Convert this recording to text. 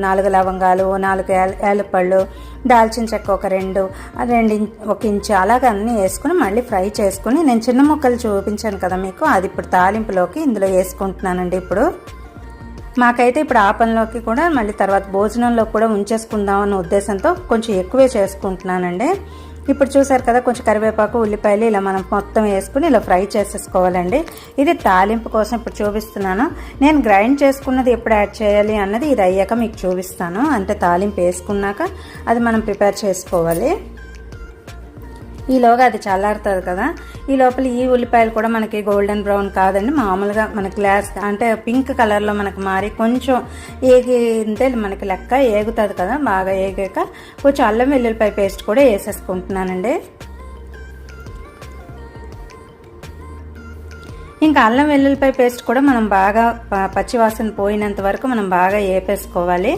4 లవంగాలు, 4 యాలపళ్ళు, దాల్చిన చెక్క ఒక 2, 1 ఇంచు అలాగ అన్నీ వేసుకుని మళ్ళీ ఫ్రై చేసుకుని, నేను చిన్న ముక్కలు చూపించాను కదా మీకు, అది ఇప్పుడు తాలింపులోకి ఇందులో వేసుకుంటున్నానండి. మాకైతే ఇప్పుడు ఆ పనిలోకి కూడా మళ్ళీ తర్వాత భోజనంలో కూడా ఉంచేసుకుందాం అన్న ఉద్దేశంతో కొంచెం ఎక్కువే చేసుకుంటున్నానండి. ఇప్పుడు చూసారు కదా, కొంచెం కరివేపాకు, ఉల్లిపాయలు ఇలా మనం మొత్తం వేసుకుని ఇలా ఫ్రై చేసేసుకోవాలండి. ఇది తాలింపు కోసం ఇప్పుడు చూపిస్తున్నాను. నేను గ్రైండ్ చేసుకున్నది ఎప్పుడు యాడ్ చేయాలి అన్నది ఇది అయ్యాక మీకు చూపిస్తాను. అంటే తాలింపు వేసుకున్నాక అది మనం ప్రిపేర్ చేసుకోవాలి. ఈలోగా అది చల్లారుతుంది కదా, ఈ లోపల ఈ ఉల్లిపాయలు కూడా మనకి గోల్డెన్ బ్రౌన్ కాదండి, మామూలుగా మనకి గ్లాస్ అంటే పింక్ కలర్లో మనకి మారి కొంచెం ఏగితే మనకి లెక్క ఏగుతుంది కదా. బాగా ఏగాక కొంచెం అల్లం వెల్లుల్లిపాయ పేస్ట్ కూడా వేసేసుకుంటున్నానండి. ఇంకా అల్లం వెల్లుల్లిపాయ పేస్ట్ కూడా మనం బాగా పచ్చివాసన పోయినంత వరకు మనం బాగా వేపేసుకోవాలి.